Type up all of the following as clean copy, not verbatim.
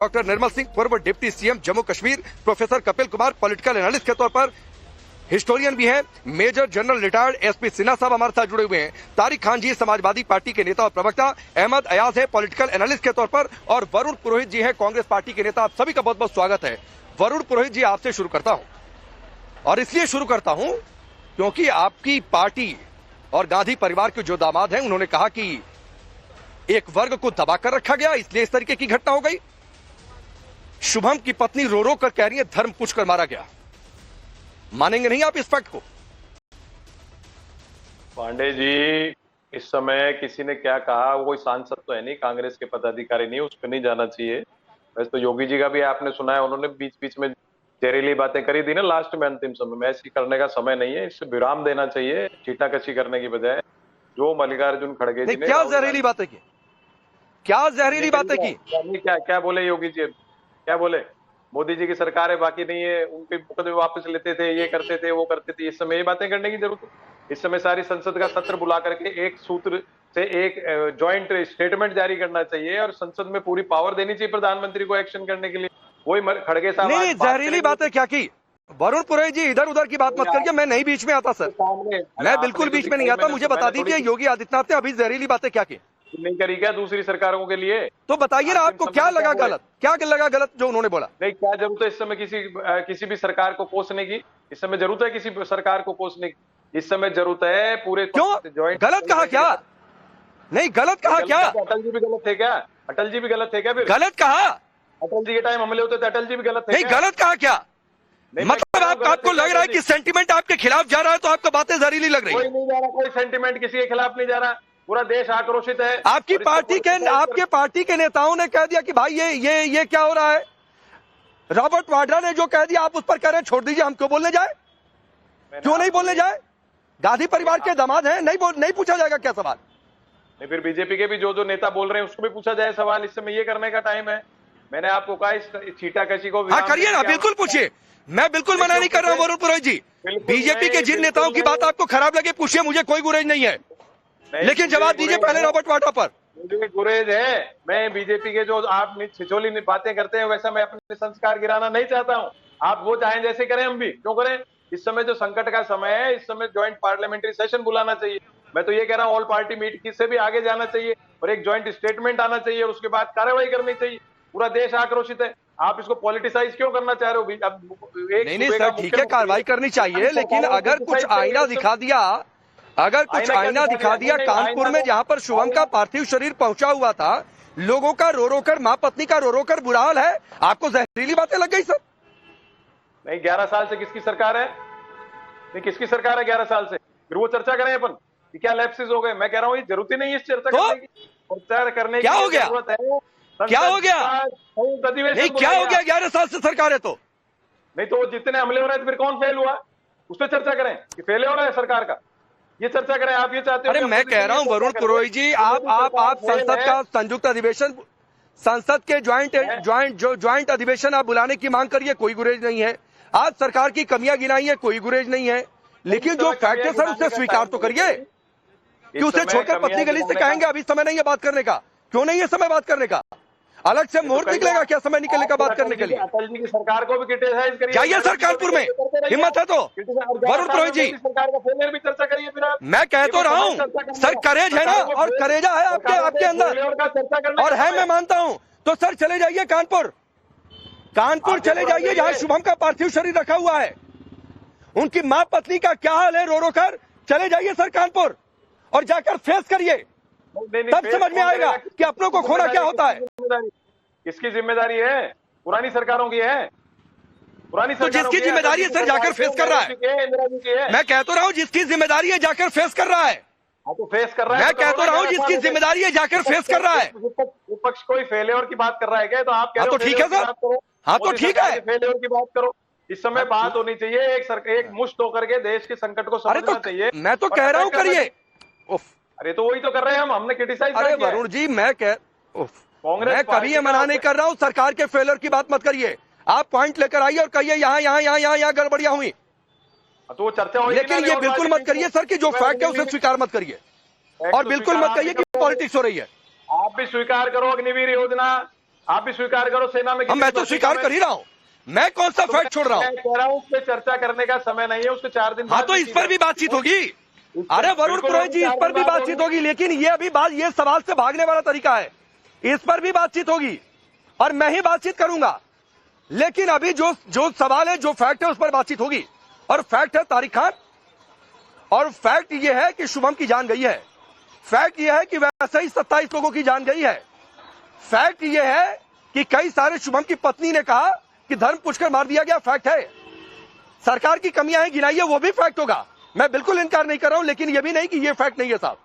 Doctor Nirmal Singh, पूर्व deputy CM Jammu Kashmir, professor Kapil Kumar political analyst के तौर पर हिस्टोरियन भी हैं, major general retired SP Sinha साहब हमारे साथ जुड़े हुए हैं, तारिक खान जी समाजवादी पार्टी के नेता और प्रवक्ता, अहमद अयाज है पॉलिटिकल एनालिस्ट के तौर पर, और वरुण पुरोहित जी हैं कांग्रेस पार्टी के नेता। आप सभी का बहुत बहुत स्वागत है। वरुण पुरोहित जी, आपसे शुरू करता हूं, और इसलिए शुरू करता हूं क्योंकि आपकी पार्टी और गांधी परिवार के जो दामाद हैं उन्होंने कहा कि एक वर्ग को दबाकर रखा गया, इसलिए इस तरीके की घटना हो गई। शुभम की पत्नी रो रो कर कह रही है धर्म पूछ कर मारा गया। मानेंगे नहीं आप इस फैक्ट को? पांडे जी, इस समय किसी ने क्या कहा, वो कोई सांसद तो है नहीं, कांग्रेस के पदाधिकारी नहीं, उस पर नहीं जाना चाहिए। वैसे तो योगी जी का भी आपने सुना है, उन्होंने बीच बीच में जहरीली बातें करी थी ना लास्ट में, अंतिम समय में। ऐसी करने का समय नहीं है, इससे विराम देना चाहिए छीटाकशी करने की बजाय। जो मल्लिकार्जुन खड़गे जी ने क्या जहरीली बातें की, क्या जहरीली बातें की? क्या बोले योगी जी, क्या बोले? मोदी जी की सरकार है, बाकी नहीं है, उनके मुकदमे वापस लेते थे, ये करते थे, वो करते थे। इस समय ये बातें करने की जरूरत है? इस समय सारी संसद का सत्र बुला करके एक सूत्र से एक जॉइंट स्टेटमेंट जारी करना चाहिए और संसद में पूरी पावर देनी चाहिए प्रधानमंत्री को एक्शन करने के लिए। वही खड़गे साहब नहीं, जहरीली बातें क्या की? वरुण पुरोहित जी, इधर उधर की बात मत करिए, मैं नहीं बीच में आता सर, मैं बिल्कुल बीच में नहीं आता। मुझे बता दीजिए योगी आदित्यनाथ ने अभी जहरीली बातें क्या की? नहीं करी क्या दूसरी सरकारों के लिए? तो बताइए ना, आपको क्या लगा गलत, क्या लगा गलत जो उन्होंने बोला? नहीं, क्या जरूरत है इस समय किसी भी सरकार को कोसने की? इस समय जरूरत है किसी सरकार को कोसने की? इस समय जरूरत है पूरे। क्यों गलत कहा क्या? नहीं, गलत कहा क्या? अटल जी भी गलत थे क्या? अटल जी भी गलत थे क्या? फिर गलत कहा? अटल जी के टाइम हमले होते थे, अटल जी भी गलत थे? नहीं, गलत कहा क्या? मतलब आपको लग रहा है कि सेंटिमेंट आपके खिलाफ जा रहा है, तो आपको बातें जहरीली लग रही है? कोई नहीं जा रहा, कोई सेंटिमेंट किसी के खिलाफ नहीं जा रहा, पूरा देश आक्रोशित है। आपके पार्टी के नेताओं ने कह दिया कि भाई ये क्या हो रहा है? रॉबर्ट वाड्रा ने जो कह दिया आप उस पर कह रहे हैं छोड़ दीजिए, हम क्यों बोलने जाए? क्यों नहीं बोलने जाए? गांधी परिवार के दामाद हैं, नहीं पूछा जाएगा क्या सवाल? नहीं, फिर बीजेपी के भी जो नेता बोल रहे हैं उसको भी पूछा जाए सवाल। इस समय ये करने का टाइम है। मैंने आपको कहा इस छीटाकशी को करिए ना, बिल्कुल पूछिए, मैं बिल्कुल मना नहीं कर रहा हूं वरुण पुरोहित जी। बीजेपी के जिन नेताओं की बात आपको खराब लगे पूछिए, मुझे कोई गुरेज नहीं है, लेकिन जवाब दीजिए पहले रॉबर्ट वाड्रा पर। मुझे गुरेज है, मैं बीजेपी के जो आप छिछोली बातें करते हैं वैसा मैं अपने संस्कार गिराना नहीं चाहता हूं। आप वो चाहें जैसे करें, हम भी क्यों करें? इस समय जो संकट का समय है, इस समय ज्वाइंट पार्लियामेंट्री सेशन बुलाना चाहिए। मैं तो ये कह रहा हूं ऑल पार्टी मीट से भी आगे जाना चाहिए और एक ज्वाइंट स्टेटमेंट आना चाहिए और उसके बाद कार्रवाई करनी चाहिए। पूरा देश आक्रोशित है, आप इसको पॉलिटिसाइज क्यों करना चाह रहे हो? अब नहीं सर, ठीक है, कार्रवाई करनी चाहिए, लेकिन अगर कुछ आईना दिखा दिया, कानपुर में जहां पर शुभम का पार्थिव शरीर पहुंचा हुआ था, लोगों का रो रो कर, मां पत्नी का रो रो कर बुरा हाल है, आपको जहरीली बातें लग गई सर? नहीं, 11 साल से किसकी सरकार है? नहीं, किसकी सरकार है 11 साल से? फिर वो चर्चा करें अपन कि क्या लैप्सेस हो गए। मैं कह रहा हूँ जरूरत ही नहीं है इस चर्चा करने की। चर्चा करने क्या हो गया? जरूरत है। क्या हो गया? नहीं, क्या हो गया? 11 साल से सरकार है तो नहीं, तो जितने हमले हो रहे थे फिर कौन फेल हुआ, उस पर चर्चा करें कि फेल हो रहा है सरकार का, ये चर्चा करें। आप ये चाहते हो? अरे मैं कह रहा हूं वरुण पुरोहित जी, आप संसद का संयुक्त अधिवेशन, संसद के ज्वाइंट अधिवेशन आप बुलाने की मांग करिए, कोई गुरेज नहीं है। आज सरकार की कमियां गिनाइए, कोई गुरेज नहीं है, लेकिन जो फैक्ट है सर उसे स्वीकार तो करिए कि उसे छोड़कर पत्नी गली से कहेंगे अभी समय नहीं है बात करने का। क्यों नहीं है समय बात करने का? अलग से मोर्च निकलेगा क्या समय निकलने का बात करने के लिए? अटल जी की सरकार को भी क्रिटिसाइज करिए। जाइए सर कानपुर में, हिम्मत है तो वरुण पुरोहित जी, सरकार का फेलियर भी चर्चा करिए। फिर मैं कह तो रहा हूं सर, करेज है ना, और करेजा है आपके अंदर, और है, मैं मानता हूं। तो सर चले जाइए कानपुर चले जाइए, जहां शुभम का पार्थिव शरीर रखा हुआ है, उनकी मां पत्नी का क्या हाल है रो रो कर। चले जाइए सर कानपुर और जाकर फेस करिए, तब समझ में आएगा कि अपनों को खोना क्या होता है। किसकी जिम्मेदारी है? पुरानी सरकारों की है। पुरानी तो जिसकी जिम्मेदारी है सर जाकर फेस कर रहा है। मैं कह तो रहा हूं जिसकी जिम्मेदारी है जाकर फेस कर रहा है। तो फेस कर रहा है। मैं कह तो रहा हूं जिसकी जिम्मेदारी है जाकर फेस कर रहा है। विपक्ष कोई फेलियर की बात कर रहा है क्या? तो आप कह रहे हो तो ठीक है सर, हाँ तो ठीक है, फेलियर की बात करो। इस समय बात होनी चाहिए एक मुश्त होकर के देश के संकट को समझना चाहिए। मैं तो कह रहा हूं करिए। अरे तो वही तो कर रहे हैं हमने क्रिटिसाइज। अरे वरुण जी, मैं कभी ये मना नहीं कर रहा हूं, सरकार के फेलियर की बात मत करिए। आप पॉइंट लेकर आइए और कहिए यहाँ गड़बड़ियां हुई, तो वो चर्चा होगी। लेकिन ये बिल्कुल मत करिए सर कि जो फैक्ट है उसे स्वीकार मत करिए, और बिल्कुल मत कहिए कि पॉलिटिक्स हो रही है। आप भी स्वीकार करो अग्निवीर योजना, आप भी स्वीकार करो, सेना में मैं तो स्वीकार कर ही रहा हूं, मैं कौन सा फैक्ट छोड़ रहा हूं? मैं कह रहा हूं उस पर चर्चा करने का समय नहीं है, उसके 4 दिन हाँ बाद तो इस पर भी बातचीत होगी। अरे वरुण पुरोहित जी, इस पर भी बातचीत होगी, लेकिन ये अभी बात, ये सवाल से भागने वाला तरीका है। इस पर भी बातचीत होगी और मैं ही बातचीत करूंगा, लेकिन अभी जो सवाल है, जो फैक्ट है, उस पर बातचीत होगी। और फैक्ट है तारिक खान, और फैक्ट ये है कि शुभम की जान गई है। फैक्ट ये है कि वैसे ही 27 लोगों की जान गई है। फैक्ट ये है कि कई सारे शुभम की पत्नी ने कहा कि धर्म पूछकर मार दिया गया। फैक्ट है। सरकार की कमियां हैं, गिनाइए, वो भी फैक्ट होगा। मैं बिल्कुल इनकार नहीं कर रहा हूं, लेकिन ये भी नहीं कि ये फैक्ट नहीं है साहब।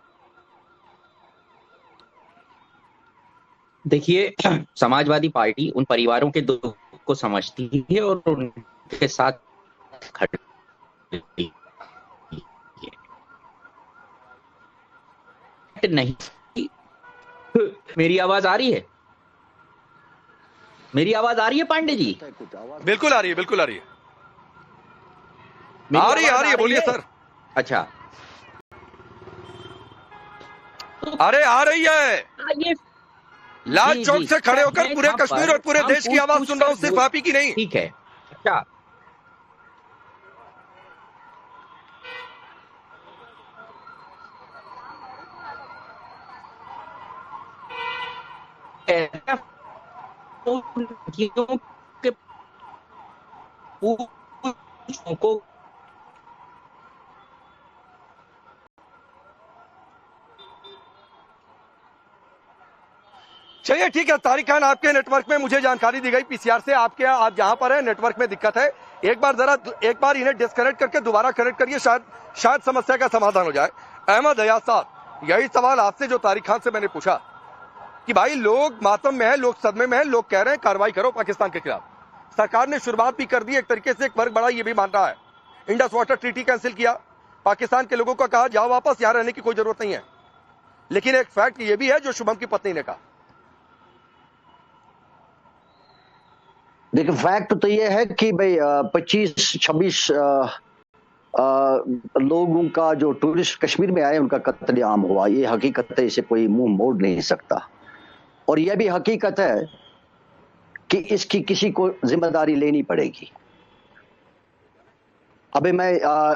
देखिए, समाजवादी पार्टी उन परिवारों के दुख को समझती है और उनके साथ खड़ी है। नहीं, मेरी आवाज आ रही है? मेरी आवाज आ रही है पांडे जी? बिल्कुल आ रही है, बिल्कुल आ रही है, मेरी आ रही आवाज है, बोलिए सर। अच्छा, अरे आ रही है। ये लाल चौक से खड़े होकर पूरे यहाँ कश्मीर पर और पूरे हम देश की आवाज सुन रहा हूं, सिर्फ आप ही की नहीं। ठीक है। अच्छा, को चलिए ठीक है तारिक खान, आपके नेटवर्क में मुझे जानकारी दी गई पीसीआर से, आप जहां पर है नेटवर्क में दिक्कत है। एक बार इन्हें डिस्कनेक्ट करके दोबारा कनेक्ट करिए, शायद समस्या का समाधान हो जाए। अहमद अयाज साहब, यही सवाल आपसे जो तारिक खान से मैंने पूछा कि भाई लोग मातम में है, लोग सदमे में है, लोग कह रहे हैं कार्रवाई करो पाकिस्तान के खिलाफ। सरकार ने शुरुआत भी कर दी, एक तरीके से एक वर्ग बड़ा ये भी मान रहा है। इंडस वाटर ट्रीटी कैंसिल किया, पाकिस्तान के लोगों को कहा जाओ वापस, यहां रहने की कोई जरूरत नहीं है। लेकिन एक फैक्ट ये भी है जो शुभम की पत्नी ने कहा। देखिए, फैक्ट तो ये है कि भाई 25-26 लोगों का जो टूरिस्ट कश्मीर में आए उनका कत्लेआम हुआ, ये हकीकत है, इसे कोई मुंह मोड़ नहीं सकता। और यह भी हकीकत है कि इसकी किसी को जिम्मेदारी लेनी पड़ेगी। अभी मैं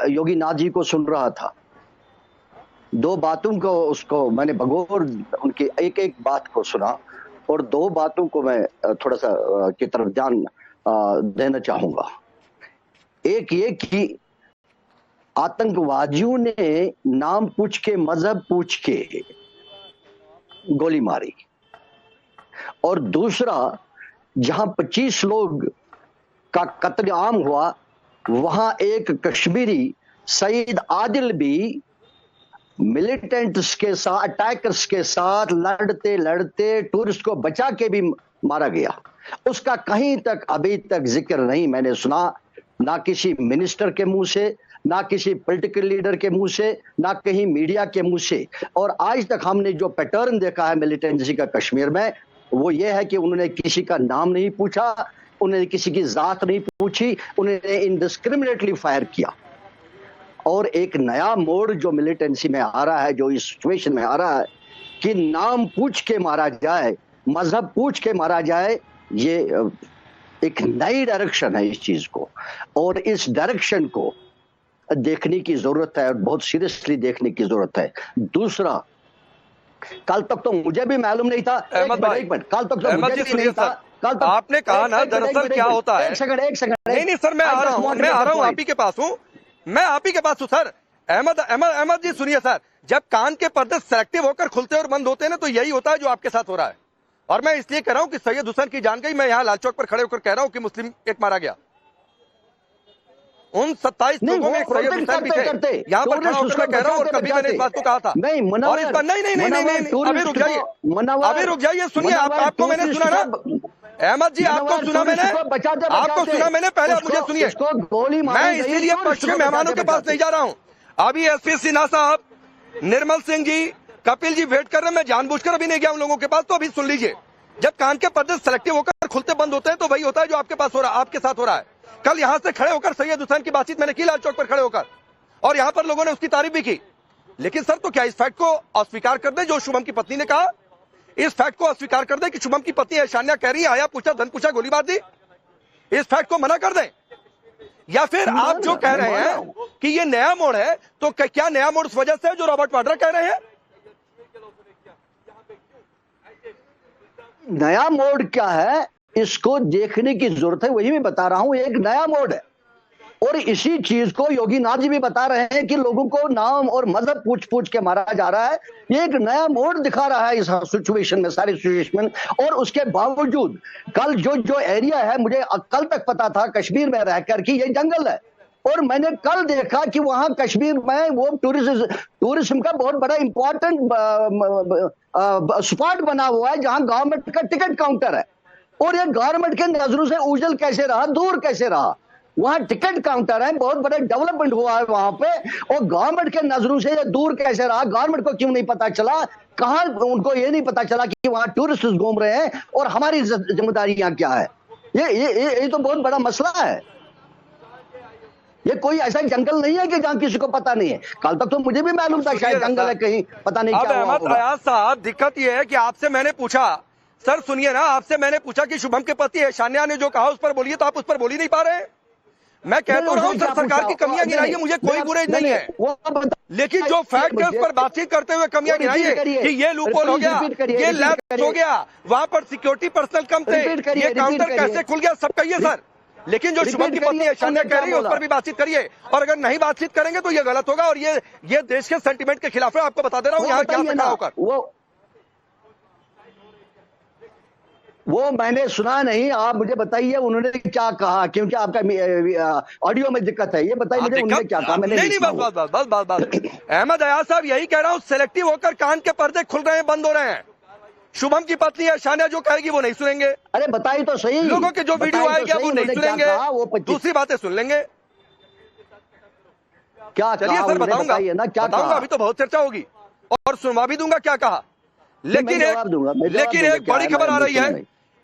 योगी नाथ जी को सुन रहा था, 2 बातों को उसको मैंने बगौर उनकी एक एक बात को सुना, और 2 बातों को मैं थोड़ा सा की तरफ ध्यान देना चाहूंगा। एक ये कि आतंकवादियों ने नाम पूछ के, मजहब पूछ के गोली मारी, और दूसरा जहां 25 लोग का कत्लेआम हुआ, वहां एक कश्मीरी सईद आदिल भी मिलिटेंट्स के साथ, अटैकर्स के साथ लड़ते लड़ते टूरिस्ट को बचा के भी मारा गया। उसका कहीं तक अभी तक जिक्र नहीं मैंने सुना, ना किसी मिनिस्टर के मुंह से, ना किसी पॉलिटिकल लीडर के मुंह से, ना कहीं मीडिया के मुंह से। और आज तक हमने जो पैटर्न देखा है मिलिटेंसी का कश्मीर में, वो ये है कि उन्होंने किसी का नाम नहीं पूछा, उन्होंने किसी की जात नहीं पूछी, उन्होंने इनडिस्क्रिमिनेटली फायर किया। और एक नया मोड़ जो मिलिटेंसी में आ रहा है, जो इस सिचुएशन में आ रहा है कि नाम पूछ के मारा जाए, मजहब पूछ के मारा जाए, ये एक नई डायरेक्शन है इस चीज को, और इस डायरेक्शन को देखने की जरूरत है, और बहुत सीरियसली देखने की जरूरत है। दूसरा, कल तक तो मुझे भी मालूम नहीं था, एक मिनट, कल तक तो मुझे भी नहीं था। कल तक आपने कहा ना, दरअसल क्या होता है, एक सेकंड नहीं सर, मैं आ रहा हूं आप ही के पास हूं, मैं आप ही के पास हूं सर। अहमद जी सुनिए सर, जब कान के पर्दे सेलेक्टिव होकर खुलते और बंद होते हैं ना, तो यही होता है जो आपके साथ हो रहा है। और मैं इसलिए कह रहा हूं कि सैयद हुसैन की जान गई, मैं यहां लाल चौक पर खड़े होकर कह रहा हूं कि मुस्लिम एक मारा गया। उन 27 लोगों में सैयद हुसैन भी थे। यहाँ पर खड़ा होकर मैं कह रहा हूं, और कभी मैंने इस बात को कहा था। और इस बार नहीं, अभी रुक जाइए, सुनिए, आपको मैंने सुना ना अहमद जी, आपको सुना मैंने, पहले आप मुझे सुनिए। मैं इसीलिए पक्ष के मेहमानों के पास नहीं जा रहा हूं। अभी एसपी सिन्हा साहब, निर्मल सिंह जी, कपिल जी वेट कर रहे हैं, मैं जानबूझकर अभी नहीं गया उन लोगों के पास। तो अभी सुन लीजिए, जब कान के पर्दे सेलेक्टिव होकर खुलते बंद होते हैं, तो वही होता है जो आपके पास हो रहा है, आपके साथ हो रहा है। कल यहां से खड़े होकर सैयद हुसैन की बातचीत मैंने की लाल चौक पर खड़े होकर, और यहां पर लोगों ने उसकी तारीफ भी की। लेकिन सर, तो क्या इस फैक्ट को अस्वीकार कर दे जो शुभम की पत्नी ने कहा? इस फैक्ट को अस्वीकार कर दें कि शुभम की पत्नी ऐशान्या कह रही है आया पूछा धन पूछा गोली मार दी, इस फैक्ट को मना कर दें? या फिर आप जो कह रहे हैं कि ये नया मोड़ है, तो क्या नया मोड़ उस वजह से है जो रॉबर्ट वाड्रा कह रहे हैं? नया मोड़ क्या है इसको देखने की जरूरत है, वही मैं बता रहा हूं, एक नया मोड़ है। और इसी चीज को योगी नाथ जी भी बता रहे हैं कि लोगों को नाम और मजहब पूछ पूछ के मारा जा रहा है। ये एक नया मोड़ दिखा रहा है इस सिचुएशन में, सारी सिचुएशन में। और उसके बावजूद कल जो एरिया है, मुझे कल तक पता था कश्मीर में रहकर कि ये जंगल है, और मैंने कल देखा कि वहां कश्मीर में वो टूरिज्म का बहुत बड़ा इंपॉर्टेंट स्पॉट बना हुआ है जहां गवर्नमेंट का टिकट काउंटर है। और ये गवर्नमेंट के नजरों से उजल कैसे रहा, दूर कैसे रहा? वहां टिकट काउंटर है, बहुत बड़ा डेवलपमेंट हुआ है वहां पे, और गवर्नमेंट के नजरों से ये दूर कैसे रहा? गवर्नमेंट को क्यों नहीं पता चला? कहां उनको ये नहीं पता चला कि वहां टूरिस्ट घूम रहे हैं और हमारी जिम्मेदारियां क्या है? ये तो बहुत बड़ा मसला है। ये कोई ऐसा जंगल नहीं है कि जहां किसी को पता नहीं है। कल तक तो मुझे भी मालूम था शायद जंगल है कहीं, पता नहीं क्या हुआ होगा। अहमद साहब, दिक्कत ये है कि आपसे मैंने पूछा, सर सुनिए ना, आपसे मैंने पूछा कि शुभम के पति ऐशान्या ने जो कहा उस पर बोलिए, तो आप उस पर बोल ही नहीं पा रहे हैं। मैं कह तो रहा हूं सर, सरकार की कमियां गिनाइए, मुझे कोई गुरेज नहीं है, लेकिन जो फैक्ट है उस पर बातचीत करते हुए कमियां गिनाइए कि ये लूपहोल हो गया, ये लैप्स हो गया, वहां पर सिक्योरिटी पर्सनल कम थे, ये काउंटर कैसे खुल गया, सब कहिए सर। लेकिन जो शुभम की पत्नी ऐशान्या कह रही है उस पर भी बातचीत करिए, और अगर नहीं बातचीत करेंगे तो ये गलत होगा, और ये देश के सेंटीमेंट के खिलाफ है। आपको बता दे रहा हूं यहाँ क्या खड़ा होकर। वो मैंने सुना नहीं, आप मुझे बताइए उन्होंने क्या कहा, क्योंकि आपका ऑडियो में दिक्कत है। ये बताइए मुझे उन्होंने क्या कहा। मैंने नहीं, बस अहमद अयाज साहब, यही कह रहा हूं, सेलेक्टिव होकर कान के पर्दे खुल रहे हैं, बंद हो रहे हैं। शुभम की पत्नी ऐशान्या जो कहेगी वो नहीं सुनेंगे। अरे बताइए तो सही, लोगों के जो वीडियो आएगा वो नहीं सुनेंगे, दूसरी बातें सुन लेंगे। क्या चलिए सर, बताऊंगा ना क्या बताऊंगा, अभी तो बहुत चर्चा होगी और सुनवा भी दूंगा क्या कहा। लेकिन एक बड़ी खबर आ रही है,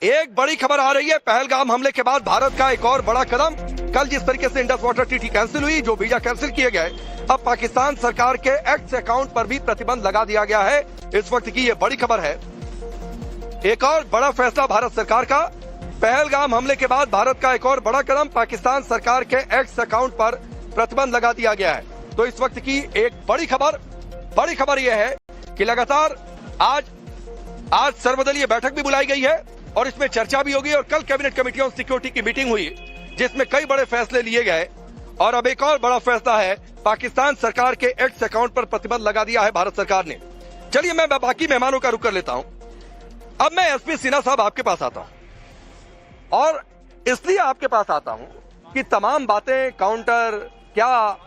एक बड़ी खबर आ रही है। पहलगाम हमले के बाद भारत का एक और बड़ा कदम। कल जिस तरीके से इंडस वाटर ट्रीटी कैंसिल हुई, जो वीजा कैंसिल किए गए, अब पाकिस्तान सरकार के एक्स अकाउंट पर भी प्रतिबंध लगा दिया गया है। इस वक्त की ये बड़ी खबर है। एक और बड़ा फैसला भारत सरकार का। पहलगाम हमले के बाद भारत का एक और बड़ा कदम, पाकिस्तान सरकार के एक्स अकाउंट पर प्रतिबंध लगा दिया गया है। तो इस वक्त की एक बड़ी खबर यह है कि लगातार आज सर्वदलीय बैठक भी बुलाई गई है और इसमें चर्चा भी होगी। और कल कैबिनेट कमेटी ऑन सिक्योरिटी की मीटिंग हुई जिसमें कई बड़े फैसले लिए गए। और अब एक और बड़ा फैसला है, पाकिस्तान सरकार के एक्स अकाउंट पर प्रतिबंध लगा दिया है भारत सरकार ने। चलिए मैं बाकी मेहमानों का रुख कर लेता हूं। अब मैं एसपी सिन्हा साहब आपके पास आता हूं, और इसलिए आपके पास आता हूं कि तमाम बातें काउंटर क्या,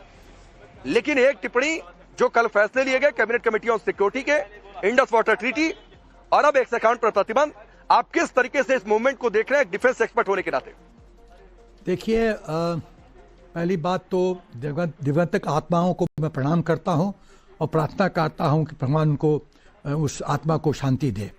लेकिन एक टिप्पणी जो कल फैसले लिए गए कैबिनेट कमेटी ऑन सिक्योरिटी के, इंडस वाटर ट्रीटी और अब एक्स अकाउंट पर प्रतिबंध, आप किस तरीके से इस मूवमेंट को देख रहे हैं डिफेंस एक्सपर्ट होने के नाते? देखिए, पहली बात तो दिवंगत आत्माओं को मैं प्रणाम करता हूं और प्रार्थना करता हूं कि भगवान को उस आत्मा को शांति दे।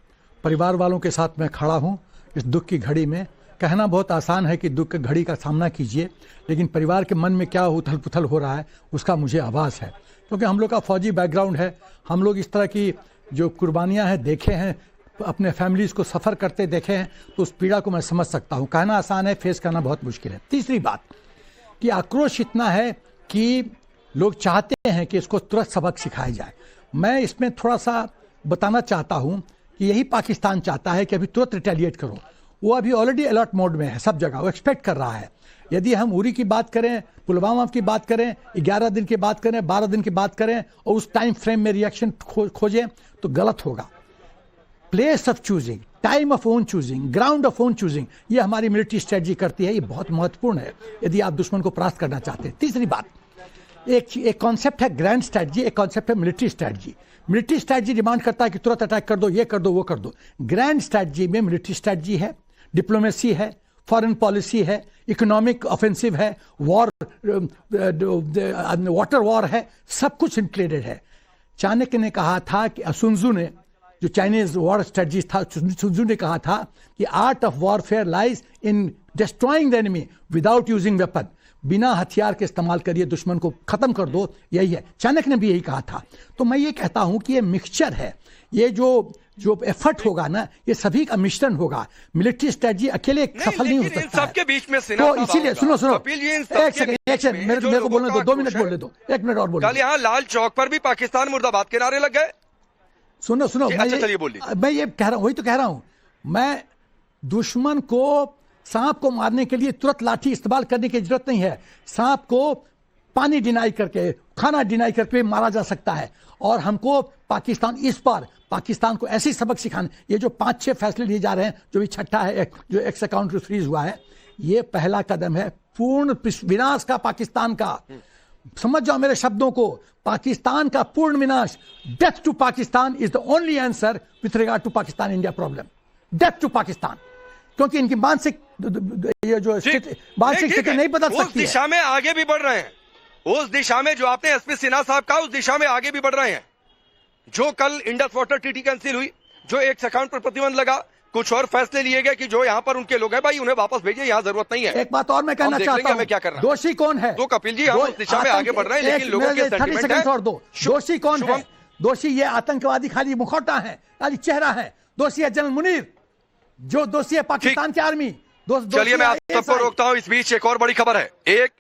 परिवार वालों के साथ मैं खड़ा हूं इस दुख की घड़ी में। कहना बहुत आसान है कि दुख की घड़ी का सामना कीजिए, लेकिन परिवार के मन में क्या उथल पुथल हो रहा है उसका मुझे आभास है, क्योंकि हम लोग का फौजी बैकग्राउंड है। हम लोग इस तरह की जो कुर्बानियां हैं देखे हैं, अपने फैमिलीज को सफ़र करते देखे हैं, तो उस पीड़ा को मैं समझ सकता हूं। कहना आसान है, फेस करना बहुत मुश्किल है। तीसरी बात कि आक्रोश इतना है कि लोग चाहते हैं कि इसको तुरंत सबक सिखाया जाए। मैं इसमें थोड़ा सा बताना चाहता हूं कि यही पाकिस्तान चाहता है कि अभी तुरंत रिटेलिएट करो। वो अभी ऑलरेडी अलर्ट मोड में है, सब जगह वो एक्सपेक्ट कर रहा है। यदि हम उरी की बात करें, पुलवामा की बात करें, 11 दिन की बात करें, 12 दिन की बात करें और उस टाइम फ्रेम में रिएक्शन खोजें तो गलत होगा। Place of choosing, time of own choosing, ground of own choosing, ये हमारी मिलिट्री स्ट्रेटजी करती है। ये बहुत महत्वपूर्ण है यदि आप दुश्मन को परास्त करना चाहते हैं। तीसरी बात, एक कॉन्सेप्ट है ग्रैंड स्ट्रेटजी, एक कॉन्सेप्ट है military strategy. Military strategy demand करता है कि तुरंत अटैक कर दो, ये कर दो, वो कर दो। ग्रैंड स्ट्रेटजी में मिलिट्री स्ट्रेटजी है, डिप्लोमेसी है, फॉरेन पॉलिसी है, इकोनॉमिक ऑफेंसिव है, वॉर, वाटर वॉर है, सब कुछ इंक्लूडेड है। चाणक्य ने कहा था कि सुनजू ने, जो चाइनीज वॉर स्ट्रेटजी था, सुनजू ने कहा था कि art of warfare lies in destroying the enemy without using weapon. बिना हथियार के इस्तेमाल करिए, दुश्मन को खत्म कर दो, यही है। चाणक्य ने भी यही कहा था। तो मैं ये कहता हूं कि ये मिक्सचर है, ये जो एफर्ट होगा ना, ये सभी का मिश्रण होगा। मिलिट्री स्ट्रेटजी अकेले सफल नहीं हो सकता सबके बीच में तो इसीलिए सुनो एक सेकंड मेरे को बोलने दो, 2 मिनट बोलने दो, 1 मिनट और बोलने कल यहाँ लाल चौक पर भी पाकिस्तान मुर्दाबाद के नारे लग गए। सुनो अच्छा चलिए बोलिए। मैं ये कह रहा हूं, वही तो कह रहा हूं मैं, दुश्मन को सांप को मारने के लिए तुरंत लाठी इस्तेमाल करने की जरूरत नहीं है। सांप को पानी डिनाई करके, खाना डिनाई करके मारा जा सकता है। और हमको पाकिस्तान को ऐसी सबक सिखाने, ये जो 5-6 फैसले लिए जा रहे हैं, जो भी छठा है जो एक्स अकाउंट फ्रीज हुआ है, ये पहला कदम है पूर्ण विनाश का पाकिस्तान का। समझ जाओ मेरे शब्दों को, पाकिस्तान का पूर्ण विनाश। Death to Pakistan is the only answer with regard to Pakistan India problem. Death to Pakistan, क्योंकि इनकी मानसिक स्थिति नहीं बदल सकती है। उस दिशा में आगे भी बढ़ रहे हैं, उस दिशा में जो आपने एसपी सिन्हा साहब कहा, उस दिशा में आगे भी बढ़ रहे हैं। जो कल इंडस वाटर ट्रीटी कैंसिल हुई, जो एक अकाउंट पर प्रतिबंध लगा, कुछ और फैसले लिए गए कि जो यहाँ पर उनके लोग हैं भाई उन्हें वापस भेजिए, यहाँ जरूरत नहीं है। एक बात और मैं कहना चाहता हूँ, क्या कर रहा दोषी कौन है? तो कपिल जी, हम उस दिशा में आगे बढ़ रहे हैं, लेकिन लोगों के सेंटिमेंट है। और दो, दोषी कौन है? दोषी ये आतंकवादी खाली मुखौटा है, खाली चेहरा है। दोषी है जनरल मुनीर, जो दोषी है पाकिस्तान की आर्मी। चलिए मैं आप सबको रोकता हूँ। इस बीच एक और बड़ी खबर है, एक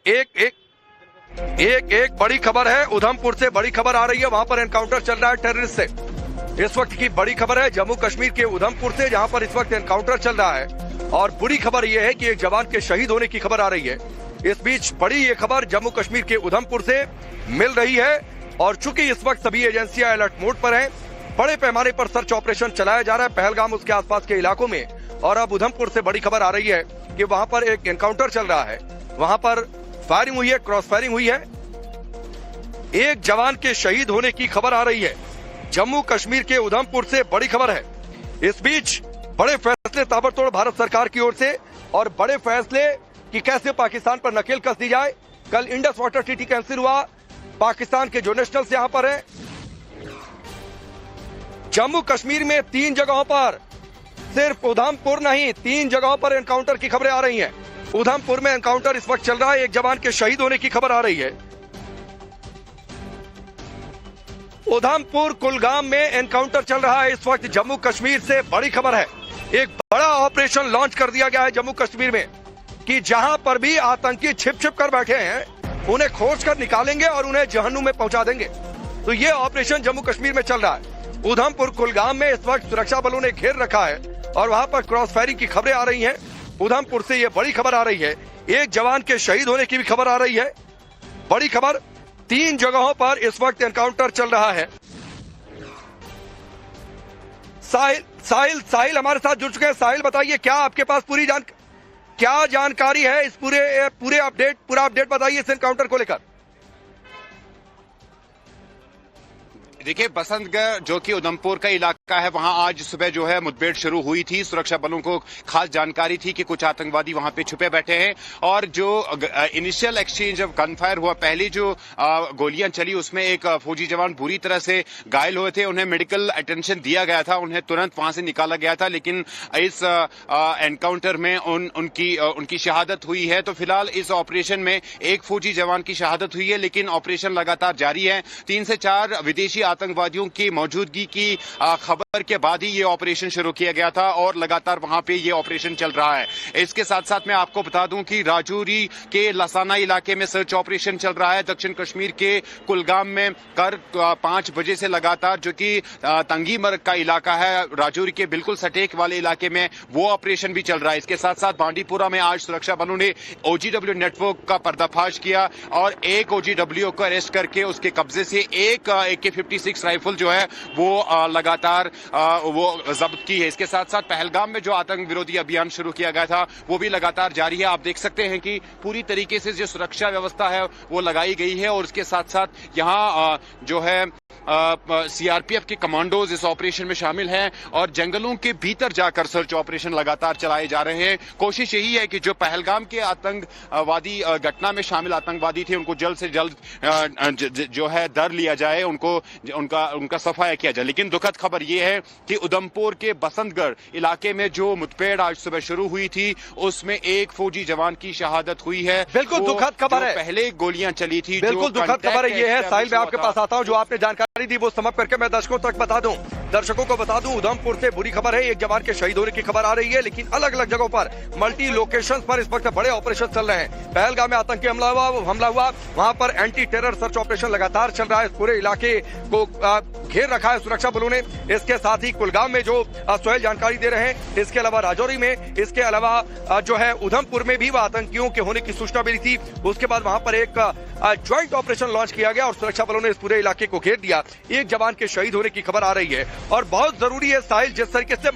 बड़ी खबर है। उधमपुर से बड़ी खबर आ रही है, वहां पर एनकाउंटर चल रहा है टेररिस्ट से। इस वक्त की बड़ी खबर है जम्मू कश्मीर के उधमपुर से, जहां पर इस वक्त एनकाउंटर चल रहा है। और बुरी खबर यह है कि एक जवान के शहीद होने की खबर आ रही है। इस बीच बड़ी ये खबर जम्मू कश्मीर के उधमपुर से मिल रही है। और चूंकि इस वक्त सभी एजेंसियां अलर्ट मोड पर हैं, बड़े पैमाने पर सर्च ऑपरेशन चलाया जा रहा है पहलगाम उसके आसपास के इलाकों में। और अब उधमपुर से बड़ी खबर आ रही है कि वहां पर एक एनकाउंटर चल रहा है, वहां पर फायरिंग हुई है, क्रॉस फायरिंग हुई है। एक जवान के शहीद होने की खबर आ रही है जम्मू कश्मीर के उधमपुर से, बड़ी खबर है। इस बीच बड़े फैसले ताबड़तोड़ भारत सरकार की ओर से, और बड़े फैसले कि कैसे पाकिस्तान पर नकेल कस दी जाए। कल इंडस वाटर ट्रीटी कैंसिल हुआ, पाकिस्तान के जो नेशनल्स यहां पर हैं। जम्मू कश्मीर में 3 जगहों पर, सिर्फ उधमपुर नहीं, 3 जगहों पर एनकाउंटर की खबरें आ रही हैं। उधमपुर में एनकाउंटर इस वक्त चल रहा है, एक जवान के शहीद होने की खबर आ रही है। उधमपुर कुलगाम में एनकाउंटर चल रहा है इस वक्त जम्मू कश्मीर से, बड़ी खबर है। एक बड़ा ऑपरेशन लॉन्च कर दिया गया है जम्मू कश्मीर में कि जहां पर भी आतंकी छिप कर बैठे हैं, उन्हें खोज कर निकालेंगे और उन्हें जहन्नुम में पहुंचा देंगे। तो ये ऑपरेशन जम्मू कश्मीर में चल रहा है। उधमपुर कुलगाम में इस वक्त सुरक्षा बलों ने घेर रखा है और वहां पर क्रॉस फायरिंग की खबरें आ रही हैं। उधमपुर से ये बड़ी खबर आ रही है, एक जवान के शहीद होने की भी खबर आ रही है। बड़ी खबर, 3 जगहों पर इस वक्त एनकाउंटर चल रहा है। साहिल हमारे साथ जुड़ चुके हैं। साहिल बताइए, क्या आपके पास क्या जानकारी है इस पूरा अपडेट बताइए इस एनकाउंटर को लेकर। देखिए बसंतगढ़ जो कि उधमपुर का इलाका है, वहां आज सुबह जो है मुठभेड़ शुरू हुई थी। सुरक्षा बलों को खास जानकारी थी कि कुछ आतंकवादी वहां पे छुपे बैठे हैं। और जो इनिशियल एक्सचेंज जब गनफायर हुआ, पहली जो गोलियां चली उसमें एक फौजी जवान बुरी तरह से घायल हुए थे। उन्हें मेडिकल अटेंशन दिया गया था, उन्हें तुरंत वहां से निकाला गया था। लेकिन इस एनकाउंटर में उनकी शहादत हुई है। तो फिलहाल इस ऑपरेशन में एक फौजी जवान की शहादत हुई है, लेकिन ऑपरेशन लगातार जारी है। 3 से 4 विदेशी आतंकवादियों की मौजूदगी की खबर के बाद ही ये ऑपरेशन शुरू किया गया था और लगातार वहां पे ये ऑपरेशन चल रहा है। इसके साथ साथ मैं आपको बता दूं कि राजौरी के लसाना इलाके में सर्च ऑपरेशन चल रहा है। दक्षिण कश्मीर के कुलगाम में 5 बजे से लगातार, जो कि तंगी मर्ग का इलाका है, राजौरी के बिल्कुल सटेक वाले इलाके में वो ऑपरेशन भी चल रहा है। इसके साथ साथ बांडीपुरा में आज सुरक्षा बलों ने OGW नेटवर्क का पर्दाफाश किया और एक OGW को अरेस्ट करके उसके कब्जे से एक AK-56 राइफल जो है वो लगातार वो जब्त की है। इसके साथ साथ पहलगाम में जो आतंक विरोधी अभियान शुरू किया गया था वो भी लगातार जारी है। आप देख सकते हैं कि पूरी तरीके से जो सुरक्षा व्यवस्था है वो लगाई गई है और उसके साथ साथ यहाँ जो है सीआरपीएफ के कमांडोज इस ऑपरेशन में शामिल हैं और जंगलों के भीतर जाकर सर्च ऑपरेशन लगातार चलाए जा रहे हैं। कोशिश यही है कि जो पहलगाम के आतंकवादी घटना में शामिल आतंकवादी थे उनको जल्द से जल्द जो है दर लिया जाए, उनको उनका सफाया किया जाए। लेकिन दुखद खबर यह है कि उधमपुर के बसंतगढ़ इलाके में जो मुठभेड़ आज सुबह शुरू हुई थी उसमें एक फौजी जवान की शहादत हुई है। बिल्कुल दुखद खबर है। पहले गोलियां चली थी, बिल्कुल दुखद खबर है। ये है साहिल, मैं आपके पास आता हूं। जो आपने जानकारी दी वो समाप्त करके मैं दर्शकों को बता दूं उधमपुर से बुरी खबर है। एक जवान के शहीद होने की खबर आ रही है, लेकिन अलग अलग जगहों पर मल्टी लोकेशंस पर इस वक्त बड़े ऑपरेशन चल रहे हैं। पहलगाम में आतंकी हमला हुआ, वहां पर एंटी टेरर सर्च ऑपरेशन लगातार चल रहा है। इस पूरे इलाके को घेर रखा है सुरक्षा बलों ने। इसके साथ ही कुलगाम में जो सोहेल जानकारी दे रहे हैं, इसके अलावा राजौरी में, इसके अलावा जो है उधमपुर में भी आतंकियों के होने की सूचना मिली थी। उसके बाद वहां पर एक ज्वाइंट ऑपरेशन लॉन्च किया गया और सुरक्षा बलों ने इस पूरे इलाके को घेर दिया। एक जवान के शहीद होने की खबर आ रही है और बहुत जरूरी है साहिल, जिस तरीके से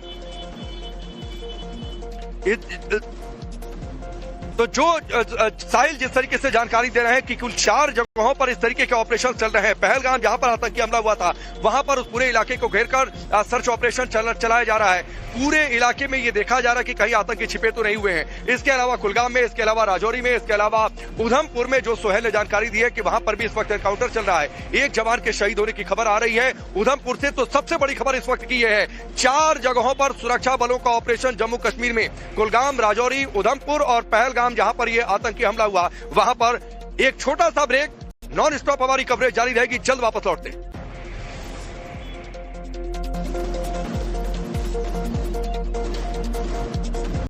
तो जो साहिल जिस तरीके से जानकारी दे रहे हैं कि कुल 4 जगहों पर इस तरीके के ऑपरेशन चल रहे हैं। पहलगाम जहां पर आतंकी हमला हुआ था वहां पर उस पूरे इलाके को घेरकर सर्च ऑपरेशन चलाया जा रहा है। पूरे इलाके में ये देखा जा रहा है कि कहीं आतंकी छिपे तो नहीं हुए हैं। इसके अलावा कुलगाम में, इसके अलावा राजौरी में, इसके अलावा उधमपुर में जो सोहेल ने जानकारी दी है कि वहां पर भी इस वक्त एनकाउंटर चल रहा है। एक जवान के शहीद होने की खबर आ रही है उधमपुर से। तो सबसे बड़ी खबर इस वक्त की यह है 4 जगहों पर सुरक्षा बलों का ऑपरेशन जम्मू कश्मीर में, कुलगाम, राजौरी, उधमपुर और पहलगाम जहां पर यह आतंकी हमला हुआ। वहां पर एक छोटा सा ब्रेक, नॉन स्टॉप हमारी कवरेज जारी रहेगी। जल्द वापस लौटते हैं।